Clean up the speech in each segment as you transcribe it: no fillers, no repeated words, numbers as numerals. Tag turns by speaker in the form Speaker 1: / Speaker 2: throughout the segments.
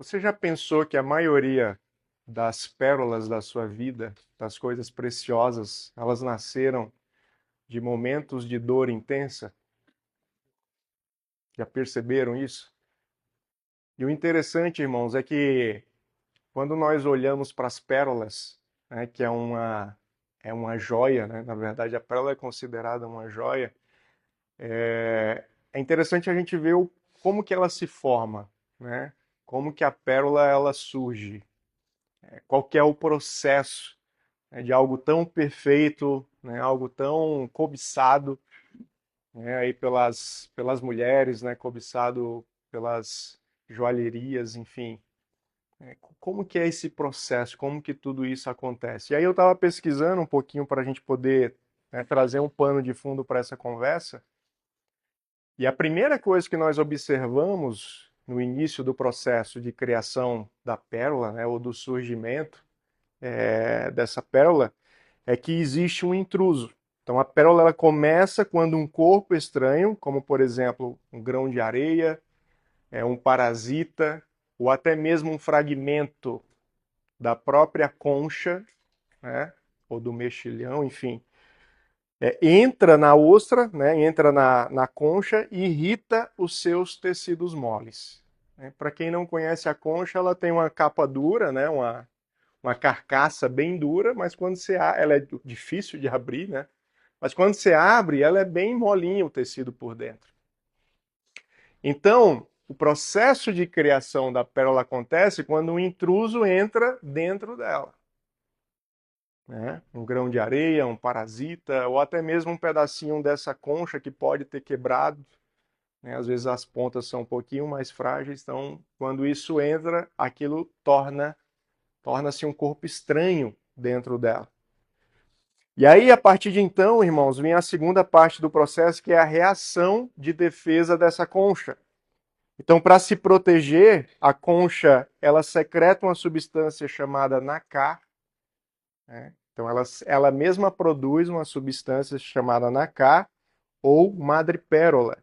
Speaker 1: Você já pensou que a maioria das pérolas da sua vida, das coisas preciosas, elas nasceram de momentos de dor intensa? Já perceberam isso? E o interessante, irmãos, é que quando nós olhamos para as pérolas, né, que é uma joia, né? Na verdade, a pérola é considerada uma joia. É interessante a gente ver como que ela se forma, né? Como que a pérola ela surge, qual que é o processo, né, de algo tão perfeito, né, algo tão cobiçado, né, aí pelas mulheres, né, cobiçado pelas joalherias, enfim. Como que é esse processo? Como que tudo isso acontece? E aí eu estava pesquisando um pouquinho para a gente poder, né, trazer um pano de fundo para essa conversa. E a primeira coisa que nós observamos no início do processo de criação da pérola, né, ou do surgimento dessa pérola, é que existe um intruso. Então a pérola ela começa quando um corpo estranho, como por exemplo um grão de areia, um parasita, ou até mesmo um fragmento da própria concha, né, ou do mexilhão, enfim, entra na ostra, né, entra na concha e irrita os seus tecidos moles. Para quem não conhece a concha, ela tem uma capa dura, né, uma carcaça bem dura, mas quando ela é difícil de abrir, né? Mas quando você abre, ela é bem molinha o tecido por dentro. Então, o processo de criação da pérola acontece quando um intruso entra dentro dela, né? Um grão de areia, um parasita, ou até mesmo um pedacinho dessa concha que pode ter quebrado, né? Às vezes as pontas são um pouquinho mais frágeis, então quando isso entra, aquilo torna-se um corpo estranho dentro dela. E aí, a partir de então, irmãos, vem a segunda parte do processo, que é a reação de defesa dessa concha. Então, para se proteger, a concha ela secreta uma substância chamada nacá, né? Então, ela mesma produz uma substância chamada nacá ou madrepérola,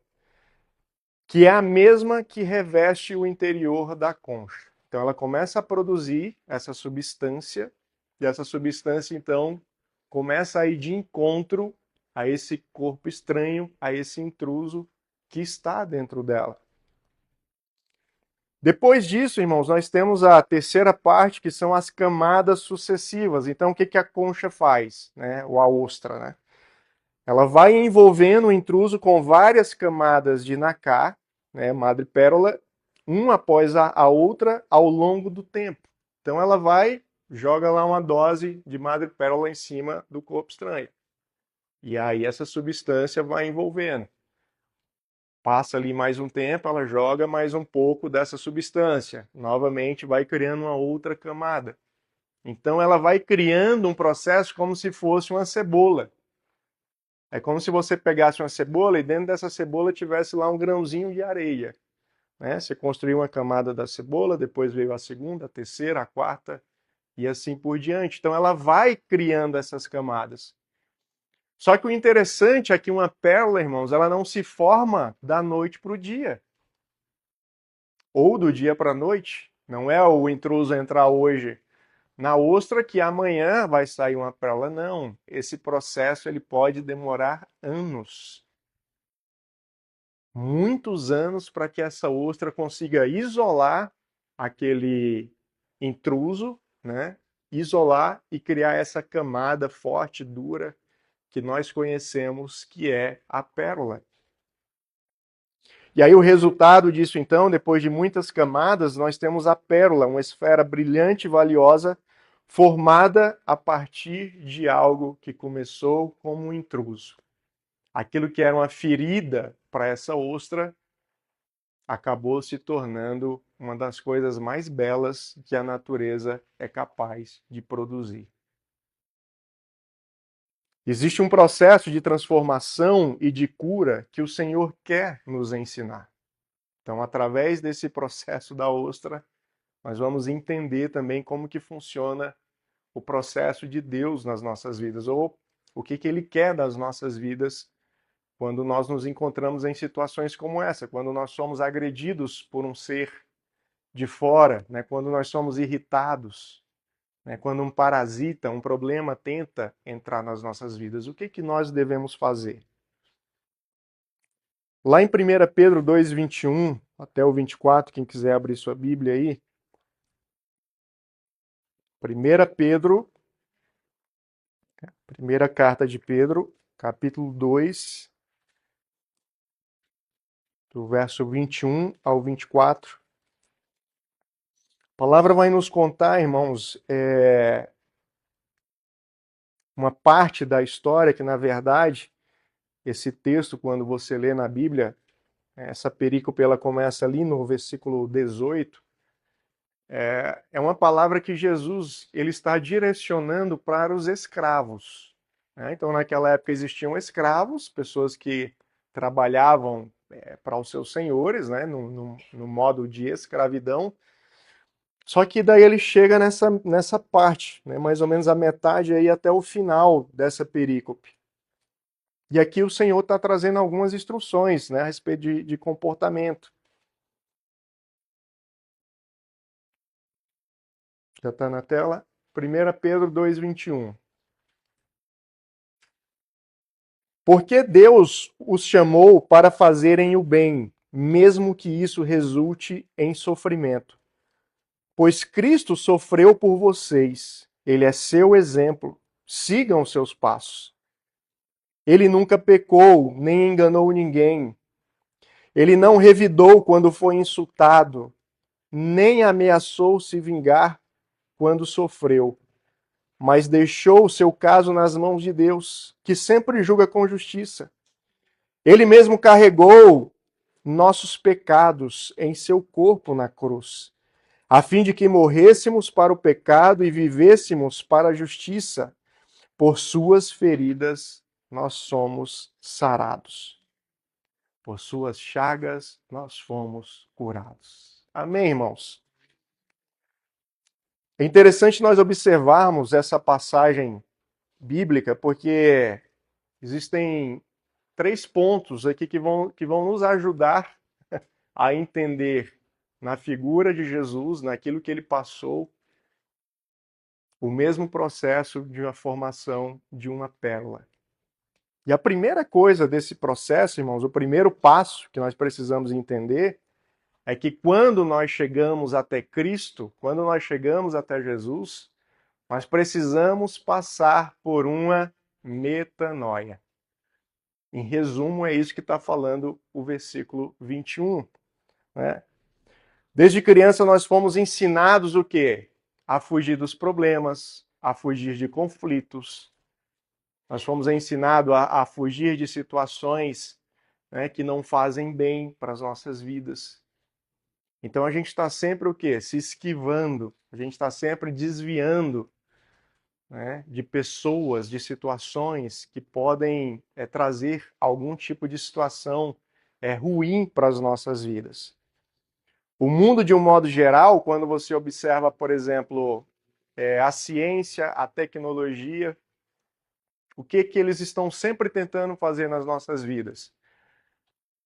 Speaker 1: que é a mesma que reveste o interior da concha. Então, ela começa a produzir essa substância, e essa substância, então, começa a ir de encontro a esse corpo estranho, a esse intruso que está dentro dela. Depois disso, irmãos, nós temos a terceira parte, que são as camadas sucessivas. Então, o que que a concha faz, né? Ou a ostra, né? Ela vai envolvendo o intruso com várias camadas de nacá, né, madrepérola, uma após a outra ao longo do tempo. Então, ela vai, joga lá uma dose de madrepérola em cima do corpo estranho. E aí essa substância vai envolvendo. Passa ali mais um tempo, ela joga mais um pouco dessa substância. Novamente vai criando uma outra camada. Então ela vai criando um processo como se fosse uma cebola. É como se você pegasse uma cebola e dentro dessa cebola tivesse lá um grãozinho de areia, né? Você construiu uma camada da cebola, depois veio a segunda, a terceira, a quarta e assim por diante. Então ela vai criando essas camadas. Só que o interessante é que uma pérola, irmãos, ela não se forma da noite para o dia, ou do dia para a noite. Não é o intruso entrar hoje na ostra que amanhã vai sair uma pérola, não. Esse processo ele pode demorar anos, muitos anos, para que essa ostra consiga isolar aquele intruso, né? Isolar e criar essa camada forte, dura, que nós conhecemos que é a pérola. E aí o resultado disso, então, depois de muitas camadas, nós temos a pérola, uma esfera brilhante e valiosa, formada a partir de algo que começou como um intruso. Aquilo que era uma ferida para essa ostra acabou se tornando uma das coisas mais belas que a natureza é capaz de produzir. Existe um processo de transformação e de cura que o Senhor quer nos ensinar. Então, através desse processo da ostra, nós vamos entender também como que funciona o processo de Deus nas nossas vidas, ou o que que Ele quer das nossas vidas quando nós nos encontramos em situações como essa, quando nós somos agredidos por um ser de fora, né, quando nós somos irritados, né, quando um parasita, um problema tenta entrar nas nossas vidas, o que que nós devemos fazer? Lá em 1 Pedro 2:21 até o 24, quem quiser abrir sua Bíblia aí, 1 Pedro, primeira carta de Pedro, capítulo 2, do verso 21 ao 24. A palavra vai nos contar, irmãos, uma parte da história que, na verdade, esse texto, quando você lê na Bíblia, essa perícope ela começa ali no versículo 18, é uma palavra que Jesus ele está direcionando para os escravos. Né? Então, naquela época existiam escravos, pessoas que trabalhavam para os seus senhores, né? No modo de escravidão. Só que daí ele chega nessa parte, né? Mais ou menos a metade aí até o final dessa perícope. E aqui o Senhor está trazendo algumas instruções, né, a respeito de comportamento. Já está na tela? 1 Pedro 2:21. Porque Deus os chamou para fazerem o bem, mesmo que isso resulte em sofrimento. Pois Cristo sofreu por vocês. Ele é seu exemplo. Sigam seus passos. Ele nunca pecou, nem enganou ninguém. Ele não revidou quando foi insultado, nem ameaçou se vingar quando sofreu, mas deixou o seu caso nas mãos de Deus, que sempre julga com justiça. Ele mesmo carregou nossos pecados em seu corpo na cruz, a fim de que morrêssemos para o pecado e vivêssemos para a justiça. Por suas feridas nós somos sarados. Por suas chagas nós fomos curados. Amém, irmãos? É interessante nós observarmos essa passagem bíblica, porque existem 3 pontos aqui que vão nos ajudar a entender na figura de Jesus, naquilo que ele passou, o mesmo processo de uma formação de uma pérola. E a primeira coisa desse processo, irmãos, o primeiro passo que nós precisamos entender é que quando nós chegamos até Cristo, quando nós chegamos até Jesus, nós precisamos passar por uma metanoia. Em resumo, é isso que está falando o versículo 21. Né? Desde criança nós fomos ensinados o quê? A fugir dos problemas, a fugir de conflitos. Nós fomos ensinados a fugir de situações, né, que não fazem bem para as nossas vidas. Então a gente está sempre o quê? Se esquivando, a gente está sempre desviando, né, de pessoas, de situações que podem trazer algum tipo de situação ruim para as nossas vidas. O mundo, de um modo geral, quando você observa, por exemplo, a ciência, a tecnologia, o que eles estão sempre tentando fazer nas nossas vidas?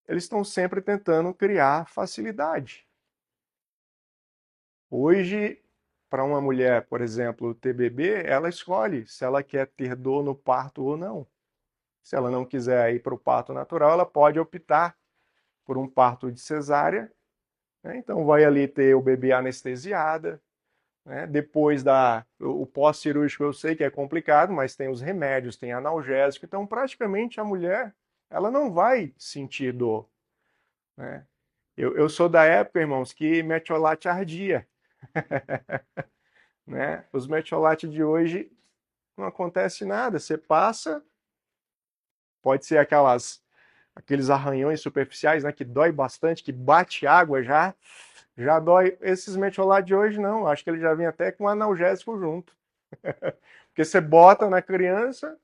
Speaker 1: Eles estão sempre tentando criar facilidade. Hoje, para uma mulher, por exemplo, ter bebê, ela escolhe se ela quer ter dor no parto ou não. Se ela não quiser ir para o parto natural, ela pode optar por um parto de cesárea, né? Então vai ali ter o bebê anestesiada, né? Depois o pós-cirúrgico eu sei que é complicado, mas tem os remédios, tem analgésico, então praticamente a mulher ela não vai sentir dor, né? Eu sou da época, irmãos, que metiolate ardia, né? Os metiolates de hoje não acontece nada, você passa, pode ser aqueles arranhões superficiais, né, que dói bastante, que bate água já dói. Esses metiolates de hoje não, acho que ele já vem até com analgésico junto. Porque você bota na criança,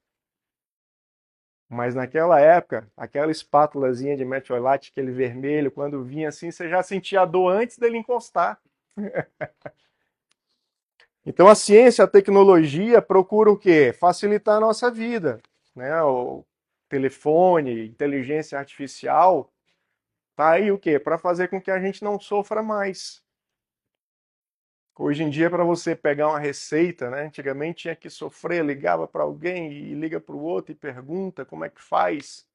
Speaker 1: mas naquela época, aquela espátulazinha de metiolate, aquele vermelho, quando vinha assim, você já sentia a dor antes dele encostar. Então a ciência, a tecnologia procuram o quê? Facilitar a nossa vida, né? O telefone, inteligência artificial, tá aí o quê? Para fazer com que a gente não sofra mais. Hoje em dia, para você pegar uma receita, né? Antigamente tinha que sofrer, ligava para alguém e liga para o outro e pergunta como é que faz.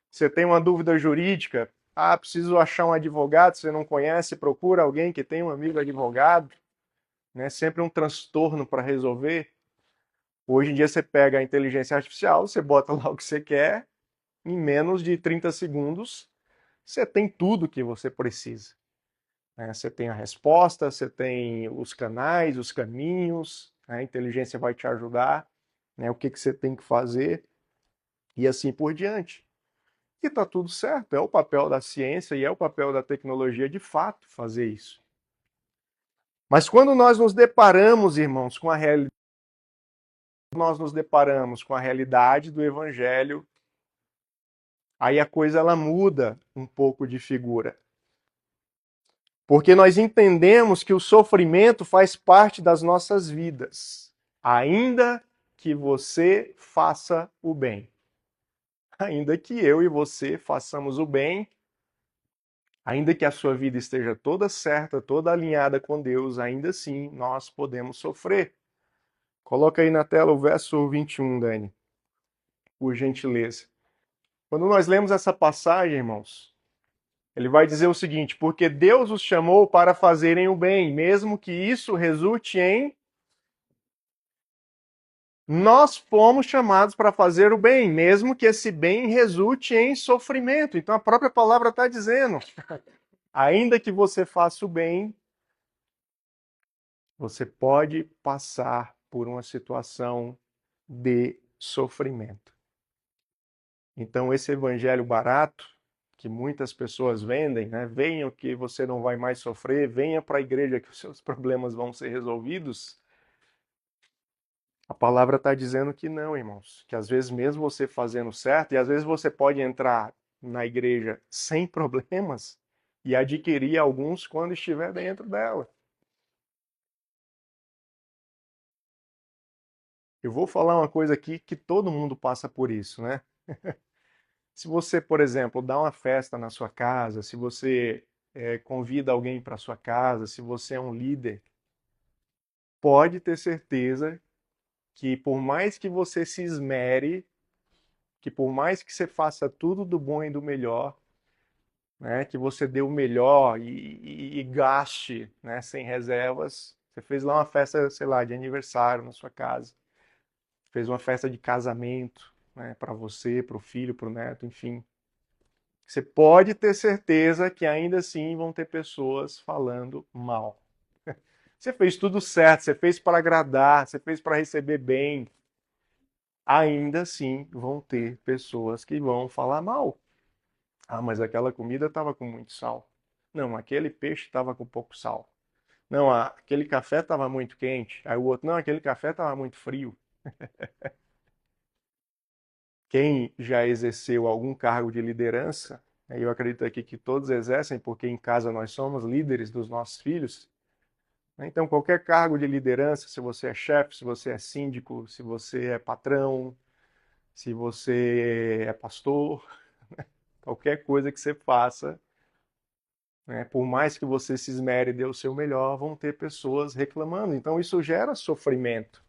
Speaker 1: Você tem uma dúvida jurídica, ah, preciso achar um advogado, você não conhece, procura alguém que tem um amigo advogado, né? Sempre um transtorno para resolver. Hoje em dia você pega a inteligência artificial, você bota lá o que você quer, em menos de 30 segundos, você tem tudo que você precisa, né? Você tem a resposta, você tem os canais, os caminhos, né? A inteligência vai te ajudar, né? O que que você tem que fazer e assim por diante. E está tudo certo, é o papel da ciência e é o papel da tecnologia de fato fazer isso. Mas quando nós nos deparamos, irmãos, com a realidade, nós nos deparamos com a realidade do evangelho, aí a coisa ela muda um pouco de figura. Porque nós entendemos que o sofrimento faz parte das nossas vidas, ainda que você faça o bem. Ainda que eu e você façamos o bem, ainda que a sua vida esteja toda certa, toda alinhada com Deus, ainda assim nós podemos sofrer. Coloca aí na tela o verso 21, Dani, por gentileza. Quando nós lemos essa passagem, irmãos, ele vai dizer o seguinte: porque Deus os chamou para fazerem o bem, mesmo que isso resulte em. Nós fomos chamados para fazer o bem, mesmo que esse bem resulte em sofrimento. Então a própria palavra está dizendo: ainda que você faça o bem, você pode passar por uma situação de sofrimento. Então, esse evangelho barato, que muitas pessoas vendem, né? Venha que você não vai mais sofrer, venha para a igreja que os seus problemas vão ser resolvidos. A palavra está dizendo que não, irmãos. Que às vezes, mesmo você fazendo certo, e às vezes você pode entrar na igreja sem problemas e adquirir alguns quando estiver dentro dela. Eu vou falar uma coisa aqui que todo mundo passa por isso, né? Se você, por exemplo, dá uma festa na sua casa, se você convida alguém para sua casa, se você é um líder, pode ter certeza que por mais que você se esmere, que por mais que você faça tudo do bom e do melhor, né, que você dê o melhor e gaste, né, sem reservas, você fez lá uma festa, sei lá, de aniversário na sua casa, fez uma festa de casamento, né, para você, para o filho, para o neto, enfim. Você pode ter certeza que ainda assim vão ter pessoas falando mal. Você fez tudo certo, você fez para agradar, você fez para receber bem. Ainda assim vão ter pessoas que vão falar mal. Ah, mas aquela comida estava com muito sal. Não, aquele peixe estava com pouco sal. Não, aquele café estava muito quente. Aí o outro, não, aquele café estava muito frio. Quem já exerceu algum cargo de liderança, eu acredito aqui que todos exercem, porque em casa nós somos líderes dos nossos filhos. Então, qualquer cargo de liderança, se você é chefe, se você é síndico, se você é patrão, se você é pastor, qualquer coisa que você faça, né, por mais que você se esmere e dê o seu melhor, vão ter pessoas reclamando. Então, isso gera sofrimento,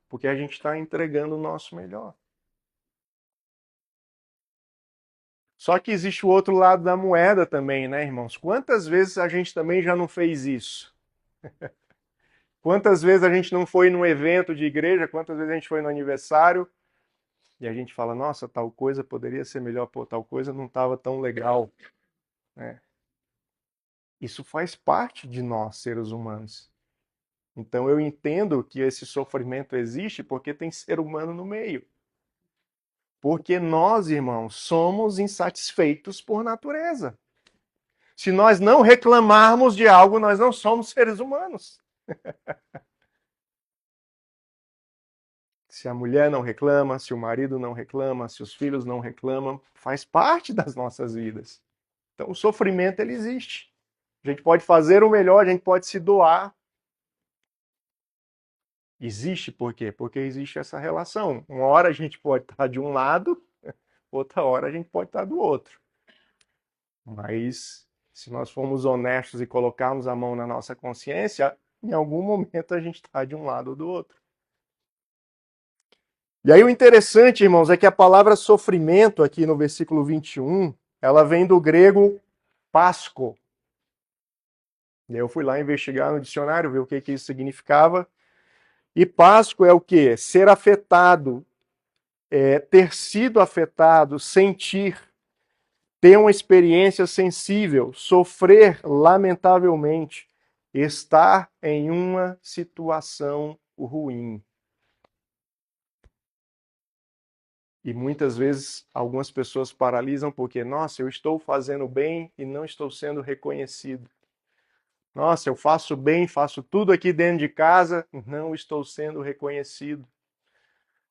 Speaker 1: porque a gente está entregando o nosso melhor. Só que existe o outro lado da moeda também, né, irmãos? Quantas vezes a gente também já não fez isso? Quantas vezes a gente não foi num evento de igreja? Quantas vezes a gente foi no aniversário e a gente fala, nossa, tal coisa poderia ser melhor, pô, tal coisa não estava tão legal, né? Isso faz parte de nós, seres humanos. Então eu entendo que esse sofrimento existe porque tem ser humano no meio. Porque nós, irmãos, somos insatisfeitos por natureza. Se nós não reclamarmos de algo, nós não somos seres humanos. Se a mulher não reclama, se o marido não reclama, se os filhos não reclamam, faz parte das nossas vidas. Então o sofrimento ele existe. A gente pode fazer o melhor, a gente pode se doar. Existe por quê? Porque existe essa relação. Uma hora a gente pode estar de um lado, outra hora a gente pode estar do outro. Mas se nós formos honestos e colocarmos a mão na nossa consciência, em algum momento a gente está de um lado ou do outro. E aí o interessante, irmãos, é que a palavra sofrimento aqui no versículo 21, ela vem do grego pasco. E aí eu fui lá investigar no dicionário, ver o que isso significava. E pasco é o quê? Ser afetado, ter sido afetado, sentir, ter uma experiência sensível, sofrer lamentavelmente, estar em uma situação ruim. E muitas vezes algumas pessoas paralisam porque, nossa, eu estou fazendo bem e não estou sendo reconhecido. Nossa, eu faço bem, faço tudo aqui dentro de casa, não estou sendo reconhecido.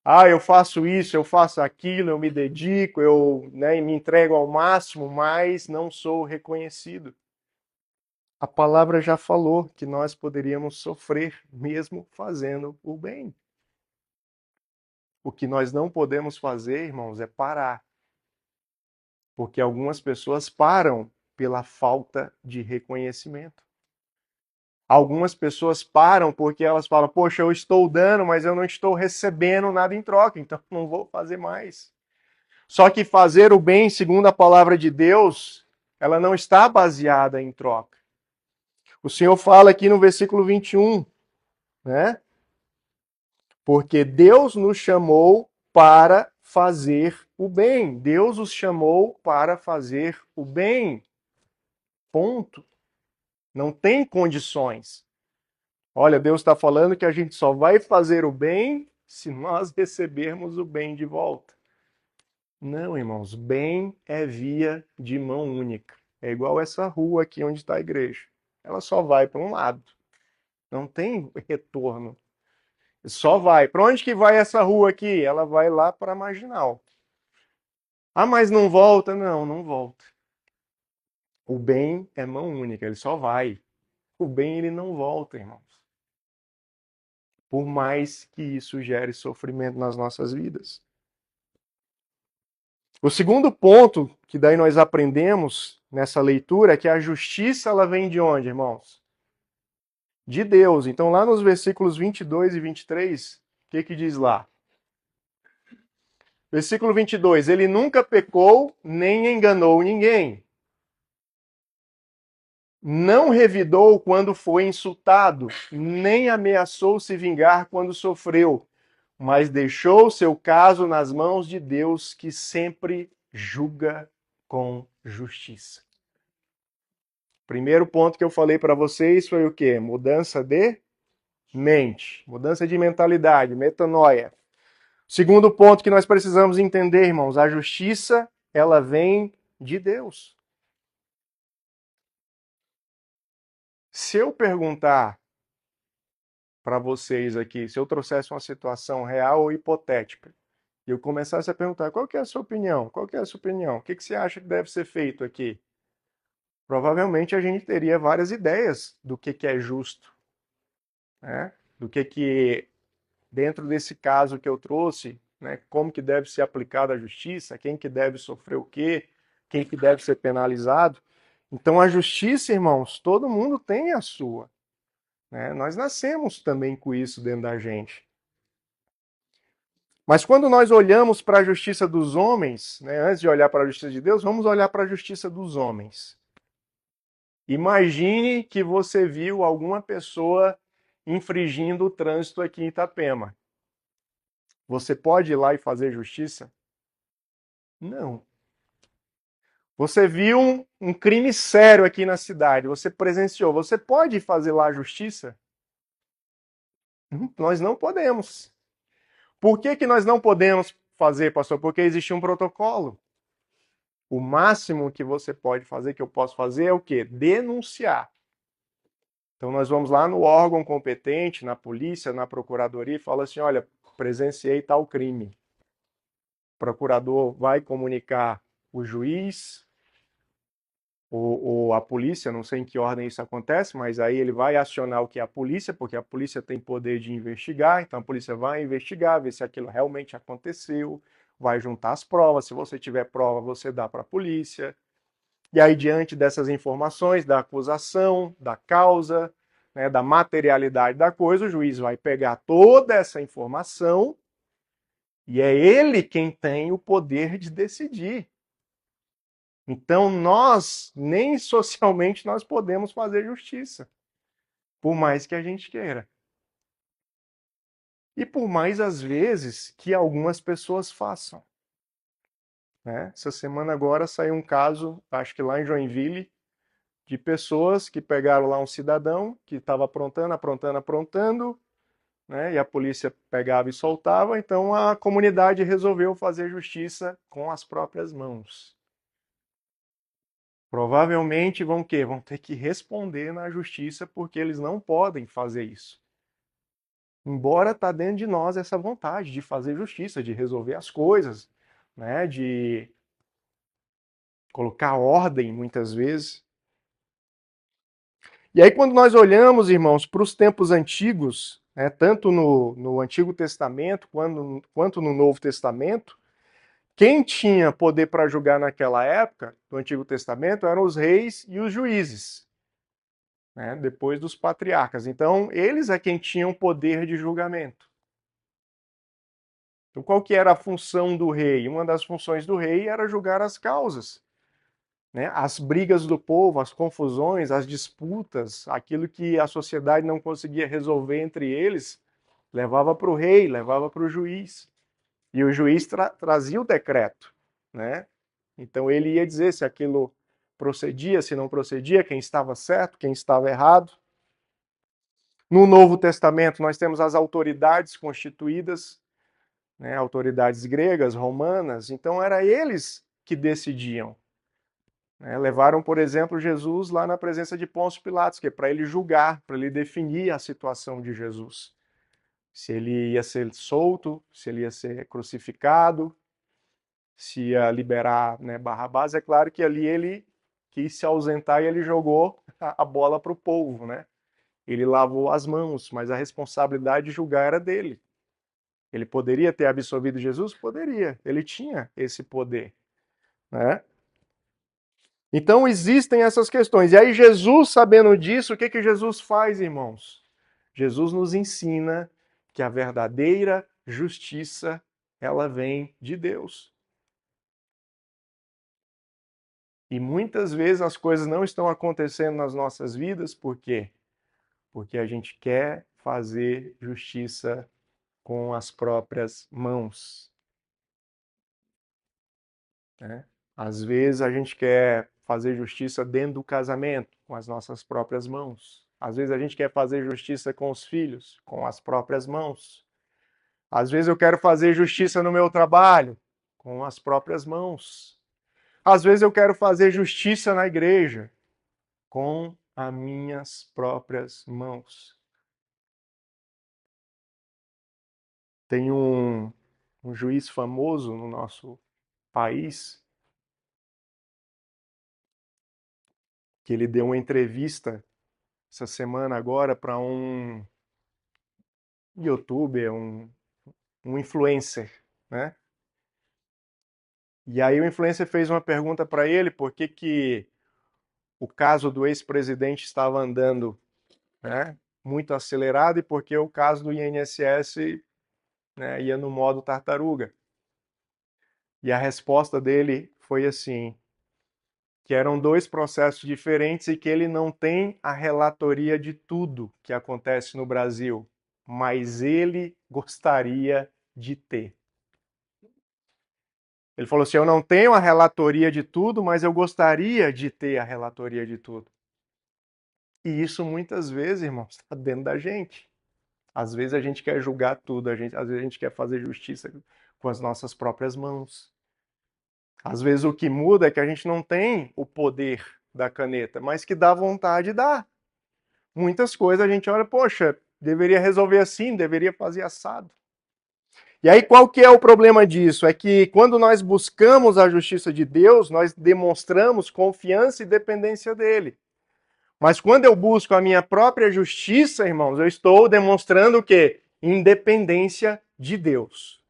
Speaker 1: Ah, eu faço isso, eu faço aquilo, eu me dedico, eu, né, me entrego ao máximo, mas não sou reconhecido. A palavra já falou que nós poderíamos sofrer mesmo fazendo o bem. O que nós não podemos fazer, irmãos, é parar. Porque algumas pessoas param pela falta de reconhecimento. Algumas pessoas param porque elas falam: poxa, eu estou dando, mas eu não estou recebendo nada em troca, então não vou fazer mais. Só que fazer o bem, segundo a palavra de Deus, ela não está baseada em troca. O Senhor fala aqui no versículo 21, né? Porque Deus nos chamou para fazer o bem. Deus os chamou para fazer o bem. Ponto. Não tem condições. Olha, Deus está falando que a gente só vai fazer o bem se nós recebermos o bem de volta. Não, irmãos, bem é via de mão única. É igual essa rua aqui onde está a igreja. Ela só vai para um lado. Não tem retorno. Só vai. Para onde que vai essa rua aqui? Ela vai lá para a Marginal. Ah, mas não volta? Não, não volta. O bem é mão única, ele só vai. O bem ele não volta, irmãos. Por mais que isso gere sofrimento nas nossas vidas. O segundo ponto que daí nós aprendemos nessa leitura é que a justiça ela vem de onde, irmãos? De Deus. Então lá nos versículos 22 e 23, o que diz lá? Versículo 22, ele nunca pecou nem enganou ninguém. Não revidou quando foi insultado, nem ameaçou se vingar quando sofreu, mas deixou seu caso nas mãos de Deus, que sempre julga com justiça. Primeiro ponto que eu falei para vocês foi o quê? Mudança de mente, mudança de mentalidade, metanoia. Segundo ponto que nós precisamos entender, irmãos, a justiça, ela vem de Deus. Se eu perguntar para vocês aqui, se eu trouxesse uma situação real ou hipotética, e eu começasse a perguntar, qual que é a sua opinião? Qual que é a sua opinião? O que você acha que deve ser feito aqui? Provavelmente a gente teria várias ideias do que é justo, né? Do que dentro desse caso que eu trouxe, né, como que deve ser aplicada a justiça, quem que deve sofrer o quê, quem que deve ser penalizado. Então a justiça, irmãos, todo mundo tem a sua. Né? Nós nascemos também com isso dentro da gente. Mas quando nós olhamos para a justiça dos homens, né, antes de olhar para a justiça de Deus, vamos olhar para a justiça dos homens. Imagine que você viu alguma pessoa infringindo o trânsito aqui em Itapema. Você pode ir lá e fazer justiça? Não. Você viu um crime sério aqui na cidade, você presenciou, você pode fazer lá a justiça? Nós não podemos. Por que nós não podemos fazer, pastor? Porque existe um protocolo. O máximo que você pode fazer, que eu posso fazer, é o quê? Denunciar. Então nós vamos lá no órgão competente, na polícia, na procuradoria, e fala assim, olha, presenciei tal crime. O procurador vai comunicar o juiz, ou a polícia, não sei em que ordem isso acontece, mas aí ele vai acionar o que é a polícia, porque a polícia tem poder de investigar, então a polícia vai investigar, ver se aquilo realmente aconteceu, vai juntar as provas, se você tiver prova, você dá para a polícia, e aí diante dessas informações, da acusação, da causa, né, da materialidade da coisa, o juiz vai pegar toda essa informação e é ele quem tem o poder de decidir. Então nós, nem socialmente, nós podemos fazer justiça, por mais que a gente queira. E por mais, às vezes, que algumas pessoas façam. Né? Essa semana agora saiu um caso, acho que lá em Joinville, de pessoas que pegaram lá um cidadão que estava aprontando, né? E a polícia pegava e soltava, então a comunidade resolveu fazer justiça com as próprias mãos. Provavelmente vão quê? Vão ter que responder na justiça porque eles não podem fazer isso. Embora está dentro de nós essa vontade de fazer justiça, de resolver as coisas, né? De colocar ordem muitas vezes. E aí, quando nós olhamos, irmãos, para os tempos antigos, né, tanto no Antigo Testamento quanto no Novo Testamento, quem tinha poder para julgar naquela época, do Antigo Testamento, eram os reis e os juízes, né, depois dos patriarcas. Então, eles é quem tinham poder de julgamento. Então, qual que era a função do rei? Uma das funções do rei era julgar as causas, né? As brigas do povo, as confusões, as disputas, aquilo que a sociedade não conseguia resolver entre eles, levava para o rei, levava para o juiz. E o juiz trazia o decreto, né? Então ele ia dizer se aquilo procedia, se não procedia, quem estava certo, quem estava errado. No Novo Testamento nós temos as autoridades constituídas, né? Autoridades gregas, romanas. Então era eles que decidiam. Levaram, por exemplo, Jesus lá na presença de Pôncio Pilatos, que é para ele julgar, para ele definir a situação de Jesus. Se ele ia ser solto, se ele ia ser crucificado, se ia liberar, né, Barrabás. É claro que ali ele quis se ausentar e ele jogou a bola para o povo, né? Ele lavou as mãos, mas a responsabilidade de julgar era dele. Ele poderia ter absolvido Jesus? Poderia. Ele tinha esse poder, né? Então existem essas questões. E aí Jesus, sabendo disso, o que que Jesus faz, irmãos? Jesus nos ensina que a verdadeira justiça, ela vem de Deus. E muitas vezes as coisas não estão acontecendo nas nossas vidas, por quê? Porque a gente quer fazer justiça com as próprias mãos, né? Às vezes a gente quer fazer justiça dentro do casamento, com as nossas próprias mãos. Às vezes a gente quer fazer justiça com os filhos, com as próprias mãos. Às vezes eu quero fazer justiça no meu trabalho, com as próprias mãos. Às vezes eu quero fazer justiça na igreja, com as minhas próprias mãos. Tem um juiz famoso no nosso país que ele deu uma entrevista essa semana agora para um youtuber, um influencer, né? E aí o influencer fez uma pergunta para ele por que que o caso do ex-presidente estava andando, né, muito acelerado e por que o caso do INSS, né, ia no modo tartaruga. E a resposta dele foi assim, que eram dois processos diferentes e que ele não tem a relatoria de tudo que acontece no Brasil, mas ele gostaria de ter. Ele falou assim: eu não tenho a relatoria de tudo, mas eu gostaria de ter a relatoria de tudo. E isso muitas vezes, irmãos, está dentro da gente. Às vezes a gente quer julgar tudo, às vezes a gente quer fazer justiça com as nossas próprias mãos. Às vezes o que muda é que a gente não tem o poder da caneta, mas que dá vontade dá. Muitas coisas a gente olha, poxa, deveria resolver assim, deveria fazer assado. E aí qual que é o problema disso? É que quando nós buscamos a justiça de Deus, nós demonstramos confiança e dependência dele. Mas quando eu busco a minha própria justiça, irmãos, eu estou demonstrando o quê? Independência de Deus.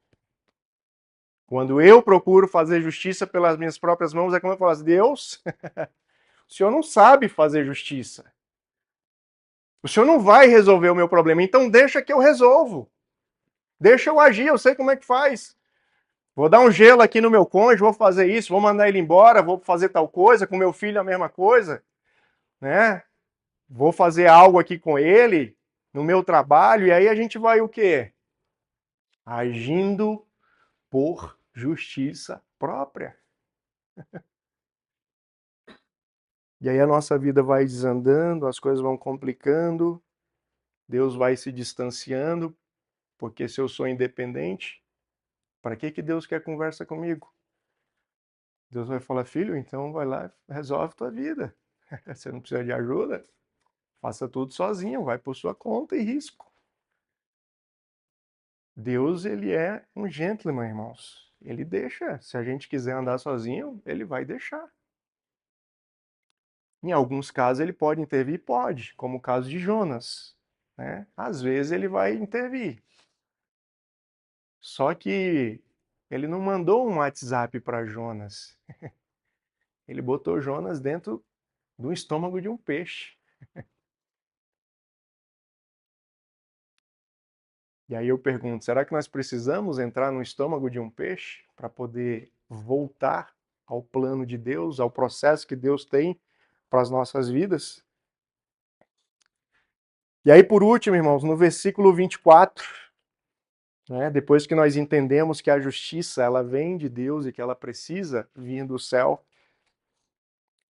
Speaker 1: Quando eu procuro fazer justiça pelas minhas próprias mãos, é como eu falo assim, Deus, o Senhor não sabe fazer justiça. O senhor não vai resolver o meu problema, então deixa que eu resolvo. Deixa eu agir, eu sei como é que faz. Vou dar um gelo aqui no meu cônjuge, vou fazer isso, vou mandar ele embora, vou fazer tal coisa, com meu filho a mesma coisa, né? Vou fazer algo aqui com ele, no meu trabalho, e aí a gente vai o quê? Agindo por justiça própria. E aí a nossa vida vai desandando, as coisas vão complicando, Deus vai se distanciando, porque se eu sou independente, para que Deus quer conversa comigo? Deus vai falar, filho, então vai lá, resolve tua vida. Você não precisa de ajuda, faça tudo sozinho, vai por sua conta e risco. Deus, ele é um gentleman, irmãos. Ele deixa. Se a gente quiser andar sozinho, ele vai deixar. Em alguns casos ele pode intervir? Pode, como o caso de Jonas, né? Às vezes ele vai intervir. Só que ele não mandou um WhatsApp para Jonas. Ele botou Jonas dentro do estômago de um peixe. E aí eu pergunto, será que nós precisamos entrar no estômago de um peixe para poder voltar ao plano de Deus, ao processo que Deus tem para as nossas vidas? E aí, por último, irmãos, no versículo 24, né, depois que nós entendemos que a justiça ela vem de Deus e que ela precisa vir do céu,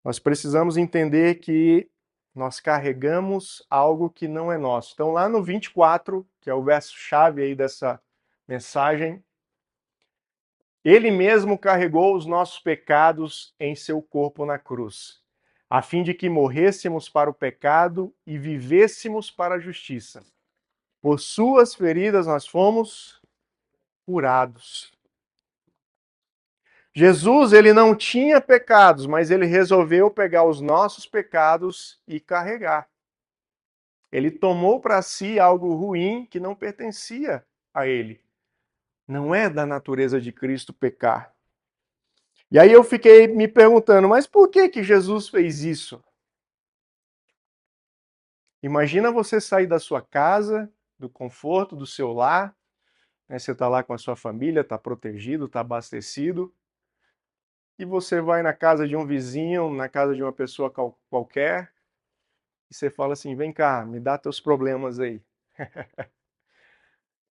Speaker 1: nós precisamos entender que nós carregamos algo que não é nosso. Então, lá no 24, que é o verso-chave aí dessa mensagem, ele mesmo carregou os nossos pecados em seu corpo na cruz, a fim de que morrêssemos para o pecado e vivêssemos para a justiça. Por suas feridas nós fomos curados. Jesus, ele não tinha pecados, mas ele resolveu pegar os nossos pecados e carregar. Ele tomou para si algo ruim que não pertencia a ele. Não é da natureza de Cristo pecar. E aí eu fiquei me perguntando, mas por que que Jesus fez isso? Imagina você sair da sua casa, do conforto do seu lar, né? Você está lá com a sua família, está protegido, está abastecido, e você vai na casa de um vizinho, na casa de uma pessoa qualquer, e você fala assim: vem cá, me dá teus problemas aí,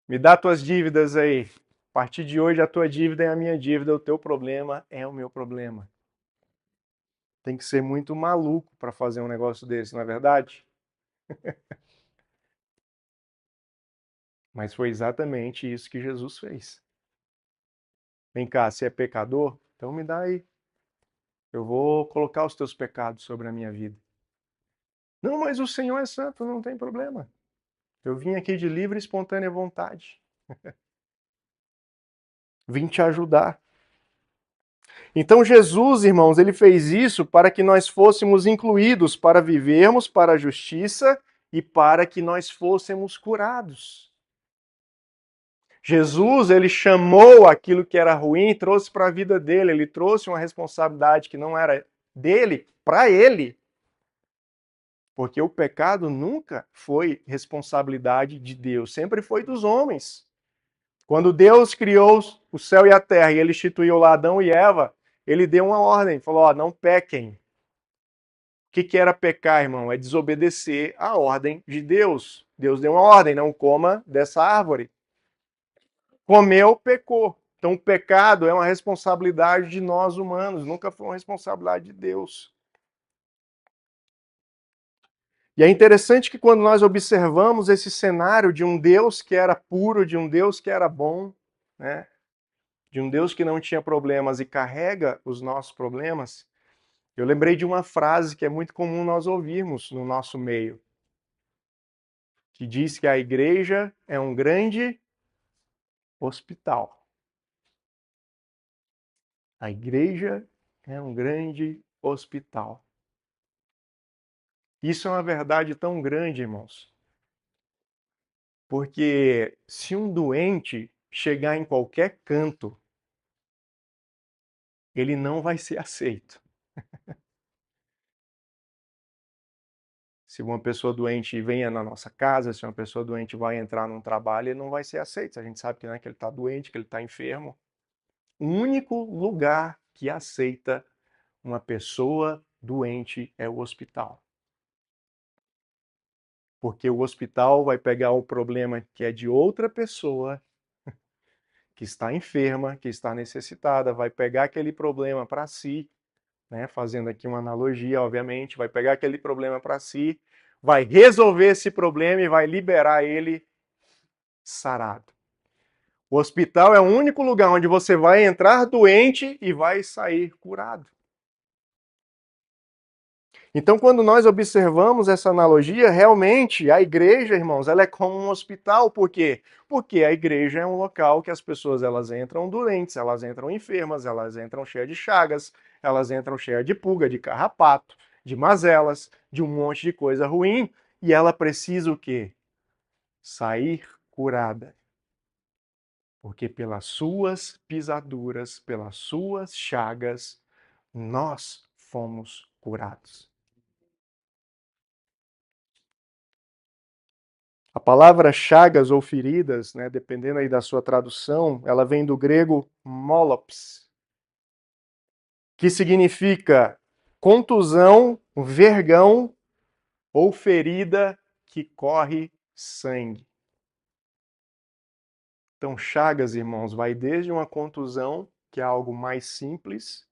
Speaker 1: me dá tuas dívidas aí. A partir de hoje a tua dívida é a minha dívida, o teu problema é o meu problema. Tem que ser muito maluco para fazer um negócio desse, não é verdade? Mas foi exatamente isso que Jesus fez. Vem cá, você é pecador? Então me dá aí. Eu vou colocar os teus pecados sobre a minha vida. Não, mas o Senhor é santo, não tem problema. Eu vim aqui de livre e espontânea vontade. Vim te ajudar. Então Jesus, irmãos, ele fez isso para que nós fôssemos incluídos para vivermos para a justiça e para que nós fôssemos curados. Jesus, ele chamou aquilo que era ruim e trouxe para a vida dele, ele trouxe uma responsabilidade que não era dele para ele. Porque o pecado nunca foi responsabilidade de Deus, sempre foi dos homens. Quando Deus criou o céu e a terra e ele instituiu lá Adão e Eva, ele deu uma ordem, falou: ó, não pequem. O que era pecar, irmão? É desobedecer a ordem de Deus. Deus deu uma ordem, não coma dessa árvore. Comeu, pecou. Então o pecado é uma responsabilidade de nós humanos, nunca foi uma responsabilidade de Deus. E é interessante que quando nós observamos esse cenário de um Deus que era puro, de um Deus que era bom, né? De um Deus que não tinha problemas e carrega os nossos problemas, eu lembrei de uma frase que é muito comum nós ouvirmos no nosso meio, que diz que a igreja é um grande hospital. A igreja é um grande hospital. Isso é uma verdade tão grande, irmãos, porque se um doente chegar em qualquer canto, ele não vai ser aceito. Se uma pessoa doente venha na nossa casa, se uma pessoa doente vai entrar num trabalho, ele não vai ser aceito. A gente sabe que, né, que ele está doente, que ele está enfermo. O único lugar que aceita uma pessoa doente é o hospital. Porque o hospital vai pegar o problema que é de outra pessoa, que está enferma, que está necessitada, vai pegar aquele problema para si, né? Fazendo aqui uma analogia, obviamente, vai pegar aquele problema para si, vai resolver esse problema e vai liberar ele sarado. O hospital é o único lugar onde você vai entrar doente e vai sair curado. Então, quando nós observamos essa analogia, realmente a igreja, irmãos, ela é como um hospital. Por quê? Porque a igreja é um local que as pessoas elas entram doentes, elas entram enfermas, elas entram cheias de chagas, elas entram cheias de pulga, de carrapato, de mazelas, de um monte de coisa ruim, e ela precisa o quê? Sair curada. Porque pelas suas pisaduras, pelas suas chagas, nós fomos curados. A palavra chagas ou feridas, né, dependendo aí da sua tradução, ela vem do grego molops, que significa contusão, vergão ou ferida que corre sangue. Então, chagas, irmãos, vai desde uma contusão, que é algo mais simples,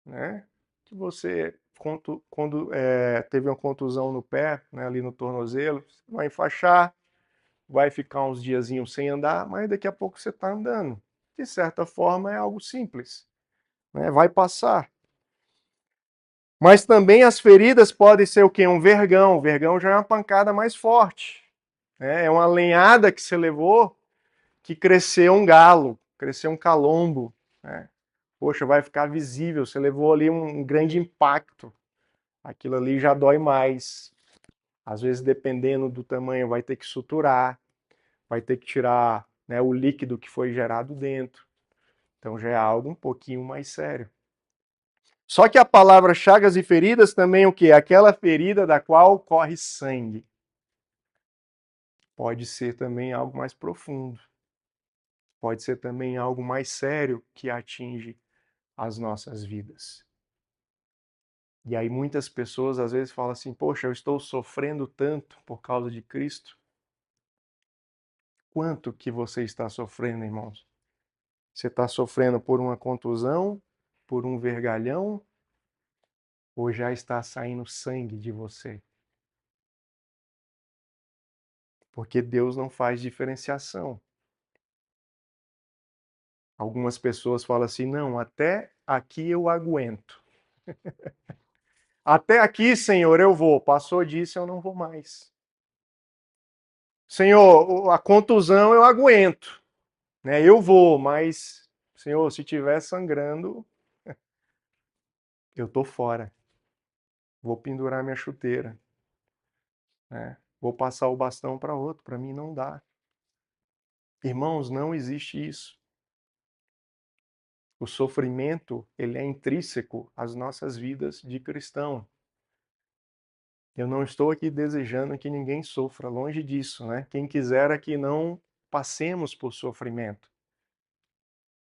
Speaker 1: né, que você quando teve uma contusão no pé, né, ali no tornozelo, vai enfaixar, vai ficar uns diazinhos sem andar, mas daqui a pouco você está andando. De certa forma é algo simples, né? Vai passar. Mas também as feridas podem ser o quê? Um vergão. O vergão já é uma pancada mais forte, né? É uma lenhada que você levou que cresceu um galo, cresceu um calombo, né? Poxa, vai ficar visível. Você levou ali um grande impacto. Aquilo ali já dói mais. Às vezes, dependendo do tamanho, vai ter que suturar, vai ter que tirar, né, o líquido que foi gerado dentro. Então já é algo um pouquinho mais sério. Só que a palavra chagas e feridas também o quê? Aquela ferida da qual corre sangue. Pode ser também algo mais profundo. Pode ser também algo mais sério que atinge as nossas vidas. E aí muitas pessoas às vezes falam assim: "Poxa, eu estou sofrendo tanto por causa de Cristo". Quanto que você está sofrendo, irmãos? Você está sofrendo por uma contusão, por um vergalhão, ou já está saindo sangue de você? Porque Deus não faz diferenciação. Algumas pessoas falam assim: não, até aqui eu aguento. Até aqui, Senhor, eu vou. Passou disso, eu não vou mais. Senhor, a contusão eu aguento. Né? Eu vou, mas, Senhor, se estiver sangrando, eu tô fora. Vou pendurar minha chuteira. Né? Vou passar o bastão para outro. Para mim não dá. Irmãos, não existe isso. O sofrimento, ele é intrínseco às nossas vidas de cristão. Eu não estou aqui desejando que ninguém sofra, longe disso, né? Quem quiser é que não passemos por sofrimento.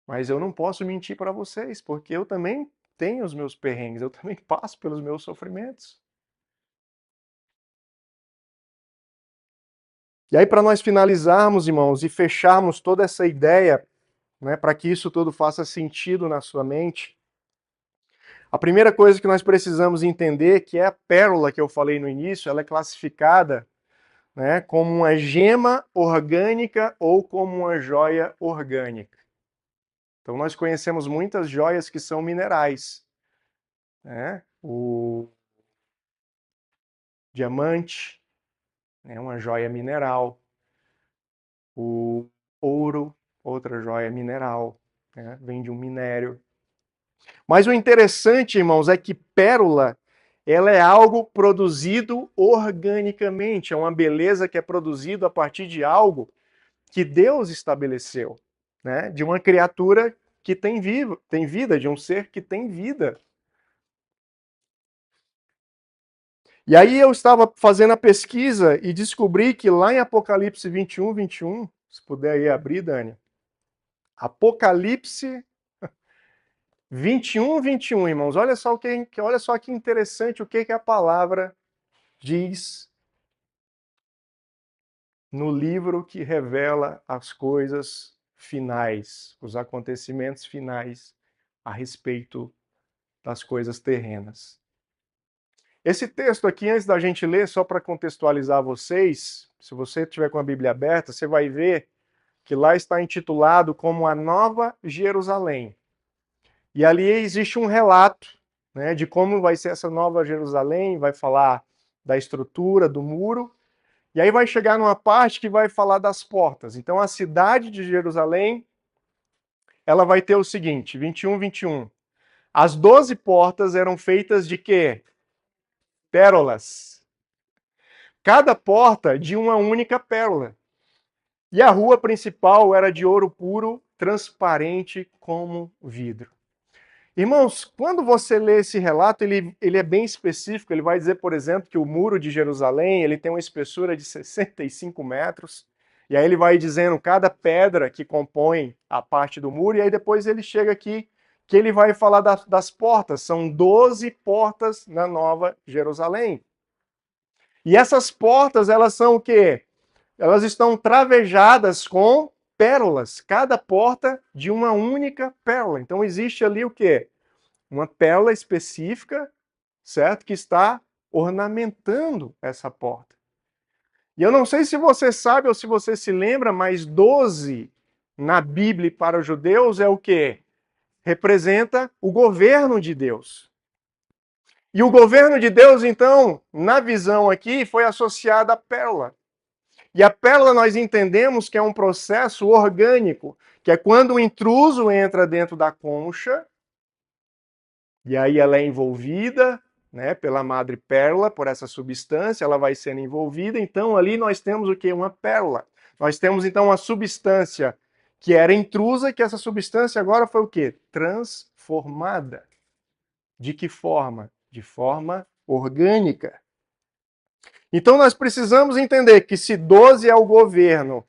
Speaker 1: Mas eu não posso mentir para vocês, porque eu também tenho os meus perrengues, eu também passo pelos meus sofrimentos. E aí, para nós finalizarmos, irmãos, e fecharmos toda essa ideia, né, para que isso tudo faça sentido na sua mente, a primeira coisa que nós precisamos entender é que é a pérola que eu falei no início, ela é classificada, né, como uma gema orgânica ou como uma joia orgânica. Então nós conhecemos muitas joias que são minerais, né? O diamante é uma joia mineral, o ouro, outra joia mineral, né? Vem de um minério. Mas o interessante, irmãos, é que pérola ela é algo produzido organicamente, é uma beleza que é produzido a partir de algo que Deus estabeleceu, né? De uma criatura que tem vida, de um ser que tem vida. E aí eu estava fazendo a pesquisa e descobri que lá em Apocalipse 21, se puder aí abrir, Dani. Apocalipse 21, irmãos. Olha só que interessante o que a palavra diz no livro que revela as coisas finais, os acontecimentos finais a respeito das coisas terrenas. Esse texto aqui, antes da gente ler, só para contextualizar vocês, se você tiver com a Bíblia aberta, você vai ver que lá está intitulado como a Nova Jerusalém. E ali existe um relato, né, de como vai ser essa Nova Jerusalém, vai falar da estrutura do muro, e aí vai chegar numa parte que vai falar das portas. Então a cidade de Jerusalém, ela vai ter o seguinte, 21. As 12 portas eram feitas de quê? Pérolas. Cada porta de uma única pérola. E a rua principal era de ouro puro, transparente como vidro. Irmãos, quando você lê esse relato, ele é bem específico. Ele vai dizer, por exemplo, que o muro de Jerusalém ele tem uma espessura de 65 metros. E aí ele vai dizendo cada pedra que compõe a parte do muro. E aí depois ele chega aqui que ele vai falar das portas. São 12 portas na Nova Jerusalém. E essas portas, elas são o quê? Elas estão travejadas com pérolas. Cada porta de uma única pérola. Então existe ali o quê? Uma pérola específica, certo? Que está ornamentando essa porta. E eu não sei se você sabe ou se você se lembra, mas 12 na Bíblia para os judeus é o quê? Representa o governo de Deus. E o governo de Deus, então, na visão aqui, foi associado à pérola. E a pérola nós entendemos que é um processo orgânico, que é quando o intruso entra dentro da concha, e aí ela é envolvida, né, pela madrepérola, por essa substância, ela vai sendo envolvida. Então ali nós temos o que? Uma pérola. Nós temos então uma substância que era intrusa, que essa substância agora foi o que? Transformada. De que forma? De forma orgânica. Então nós precisamos entender que se 12 é o governo,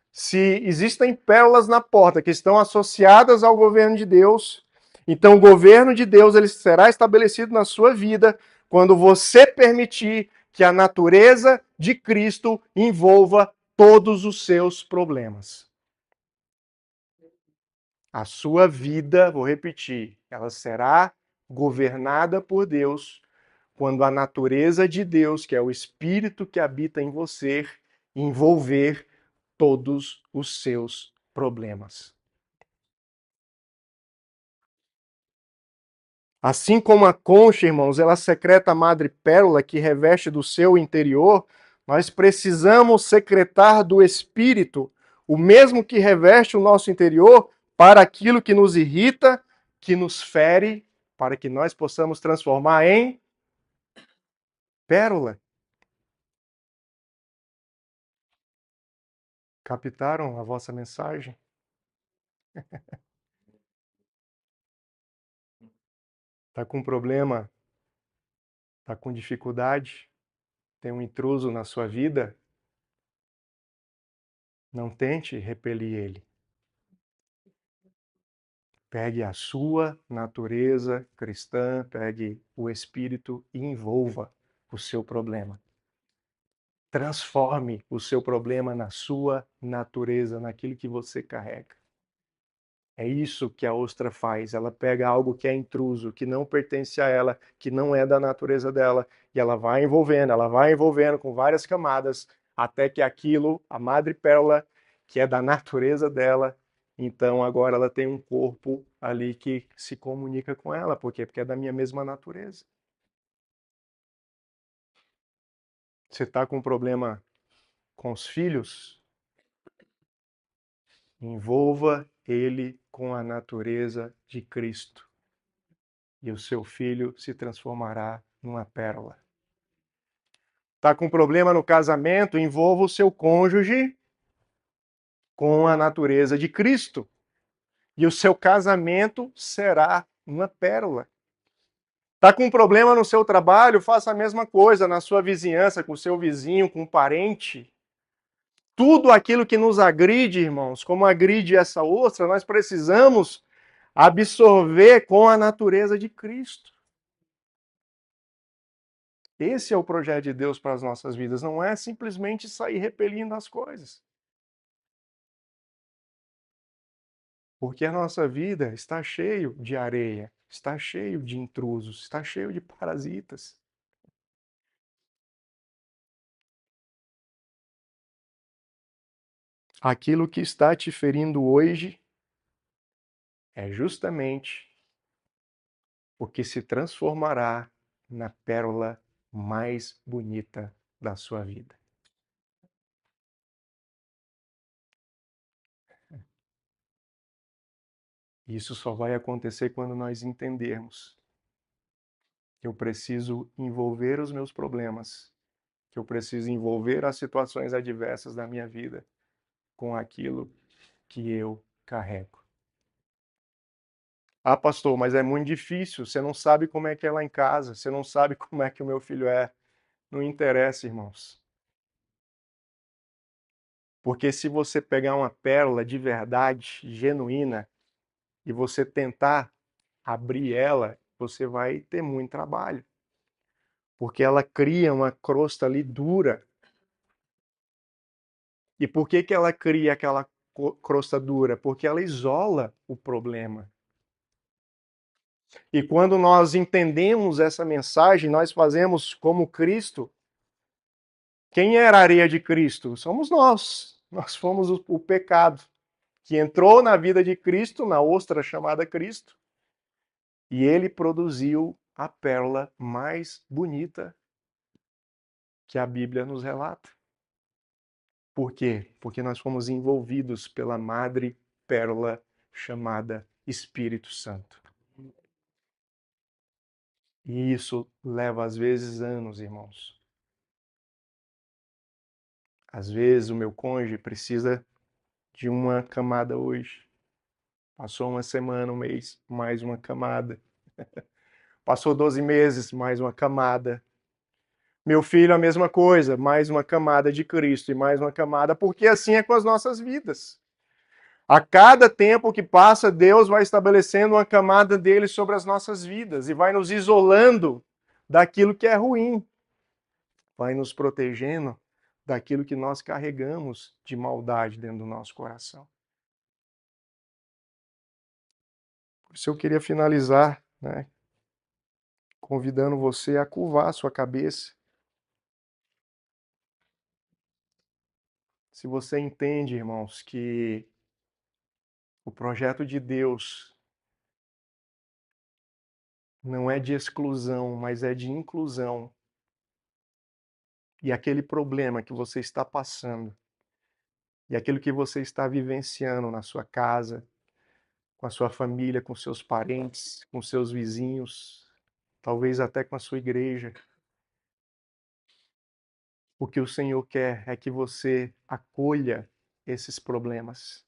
Speaker 1: se existem pérolas na porta que estão associadas ao governo de Deus, então o governo de Deus ele será estabelecido na sua vida quando você permitir que a natureza de Cristo envolva todos os seus problemas. A sua vida, vou repetir, ela será governada por Deus quando a natureza de Deus, que é o Espírito que habita em você, envolver todos os seus problemas. Assim como a concha, irmãos, ela secreta a madrepérola que reveste do seu interior, nós precisamos secretar do Espírito o mesmo que reveste o nosso interior para aquilo que nos irrita, que nos fere, para que nós possamos transformar em pérola. Captaram a vossa mensagem? Está com problema? Está com dificuldade? Tem um intruso na sua vida? Não tente repelir ele. Pegue a sua natureza cristã, pegue o Espírito e envolva o seu problema. Transforme o seu problema na sua natureza, naquilo que você carrega. É isso que a ostra faz. Ela pega algo que é intruso, que não pertence a ela, que não é da natureza dela, e ela vai envolvendo com várias camadas, até que aquilo, a madrepérola, que é da natureza dela, então agora ela tem um corpo ali que se comunica com ela. Por quê? Porque é da minha mesma natureza. Você está com um problema com os filhos? Envolva ele com a natureza de Cristo. E o seu filho se transformará numa pérola. Está com problema no casamento? Envolva o seu cônjuge com a natureza de Cristo. E o seu casamento será uma pérola. Tá com um problema no seu trabalho? Faça a mesma coisa na sua vizinhança, com o seu vizinho, com um parente. Tudo aquilo que nos agride, irmãos, como agride essa ostra, nós precisamos absorver com a natureza de Cristo. Esse é o projeto de Deus para as nossas vidas, não é simplesmente sair repelindo as coisas. Porque a nossa vida está cheio de areia, está cheio de intrusos, está cheio de parasitas. Aquilo que está te ferindo hoje é justamente o que se transformará na pérola mais bonita da sua vida. Isso só vai acontecer quando nós entendermos que eu preciso envolver os meus problemas, que eu preciso envolver as situações adversas da minha vida com aquilo que eu carrego. Ah, pastor, mas é muito difícil, você não sabe como é que é lá em casa, você não sabe como é que o meu filho é. Não interessa, irmãos. Porque se você pegar uma pérola de verdade, genuína, e você tentar abrir ela, você vai ter muito trabalho. Porque ela cria uma crosta ali dura. E por que que ela cria aquela crosta dura? Porque ela isola o problema. E quando nós entendemos essa mensagem, nós fazemos como Cristo. Quem era a areia de Cristo? Somos nós. Nós fomos o pecado que entrou na vida de Cristo, na ostra chamada Cristo, e ele produziu a pérola mais bonita que a Bíblia nos relata. Por quê? Porque nós fomos envolvidos pela madre pérola chamada Espírito Santo. E isso leva às vezes anos, irmãos. Às vezes o meu cônjuge precisa de uma camada hoje. Passou uma semana, um mês, mais uma camada. Passou 12 meses, mais uma camada. Meu filho, a mesma coisa, mais uma camada de Cristo e mais uma camada, porque assim é com as nossas vidas. A cada tempo que passa, Deus vai estabelecendo uma camada dele sobre as nossas vidas e vai nos isolando daquilo que é ruim, vai nos protegendo daquilo que nós carregamos de maldade dentro do nosso coração. Por isso eu queria finalizar, né, convidando você a curvar a sua cabeça. Se você entende, irmãos, que o projeto de Deus não é de exclusão, mas é de inclusão. E aquele problema que você está passando, e aquilo que você está vivenciando na sua casa, com a sua família, com seus parentes, com seus vizinhos, talvez até com a sua igreja, o que o Senhor quer é que você acolha esses problemas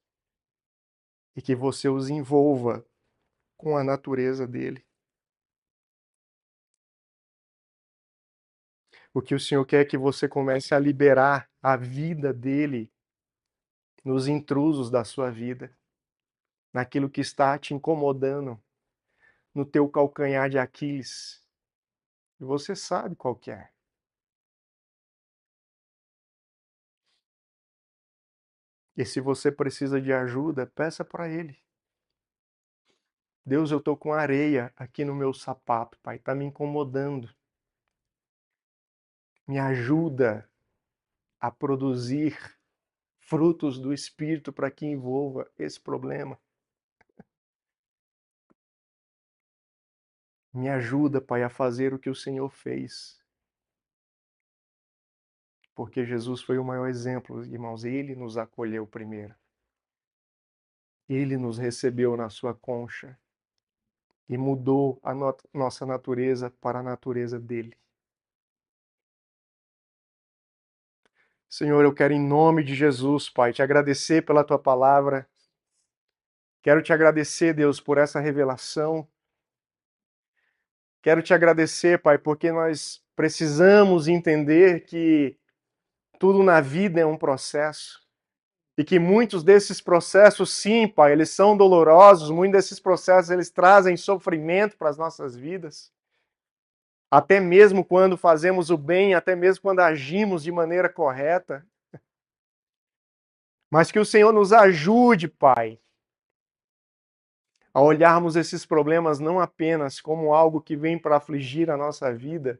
Speaker 1: e que você os envolva com a natureza dele. O que o Senhor quer é que você comece a liberar a vida dele nos intrusos da sua vida, naquilo que está te incomodando, no teu calcanhar de Aquiles. E você sabe qual que é. E se você precisa de ajuda, peça para ele. Deus, eu estou com areia aqui no meu sapato, Pai, está me incomodando. Me ajuda a produzir frutos do Espírito para que envolva esse problema. Me ajuda, Pai, a fazer o que o Senhor fez. Porque Jesus foi o maior exemplo, irmãos. Ele nos acolheu primeiro. Ele nos recebeu na sua concha e mudou a nossa natureza para a natureza dele. Senhor, eu quero, em nome de Jesus, Pai, te agradecer pela tua palavra. Quero te agradecer, Deus, por essa revelação. Quero te agradecer, Pai, porque nós precisamos entender que tudo na vida é um processo. E que muitos desses processos, sim, Pai, eles são dolorosos, muitos desses processos eles trazem sofrimento para as nossas vidas. Até mesmo quando fazemos o bem, até mesmo quando agimos de maneira correta. Mas que o Senhor nos ajude, Pai, a olharmos esses problemas não apenas como algo que vem para afligir a nossa vida,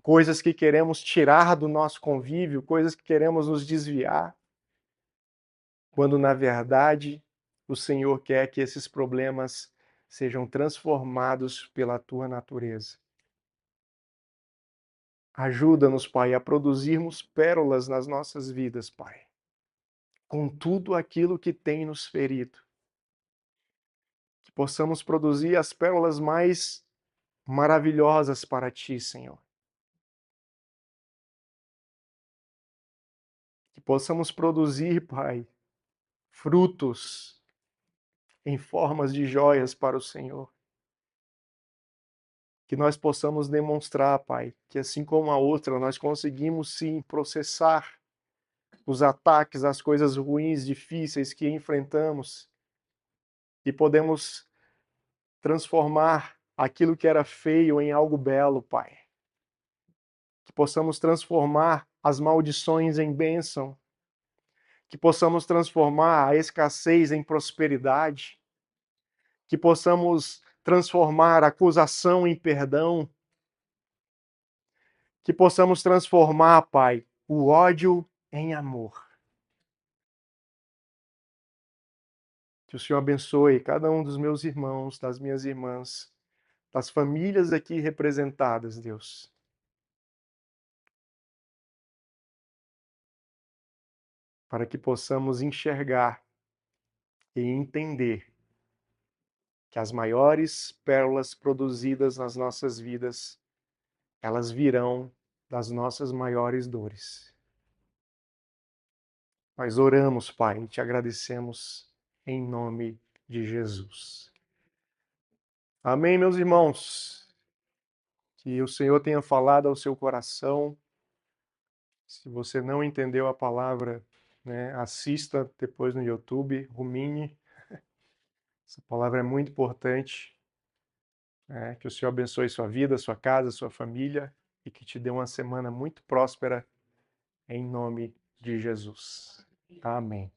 Speaker 1: coisas que queremos tirar do nosso convívio, coisas que queremos nos desviar, quando na verdade o Senhor quer que esses problemas sejam transformados pela tua natureza. Ajuda-nos, Pai, a produzirmos pérolas nas nossas vidas, Pai, com tudo aquilo que tem nos ferido. Que possamos produzir as pérolas mais maravilhosas para ti, Senhor. Que possamos produzir, Pai, frutos em formas de joias para o Senhor. Que nós possamos demonstrar, Pai, que assim como a outra, nós conseguimos sim processar os ataques, as coisas ruins, difíceis que enfrentamos e podemos transformar aquilo que era feio em algo belo, Pai. Que possamos transformar as maldições em bênção. Que possamos transformar a escassez em prosperidade. Que possamos transformar a acusação em perdão. Que possamos transformar, Pai, o ódio em amor. Que o Senhor abençoe cada um dos meus irmãos, das minhas irmãs, das famílias aqui representadas, Deus. Para que possamos enxergar e entender que as maiores pérolas produzidas nas nossas vidas, elas virão das nossas maiores dores. Nós oramos, Pai, e te agradecemos em nome de Jesus. Amém, meus irmãos. Que o Senhor tenha falado ao seu coração. Se você não entendeu a palavra, né, assista depois no YouTube, rumine. Essa palavra é muito importante. Que o Senhor abençoe sua vida, sua casa, sua família e que te dê uma semana muito próspera em nome de Jesus. Amém.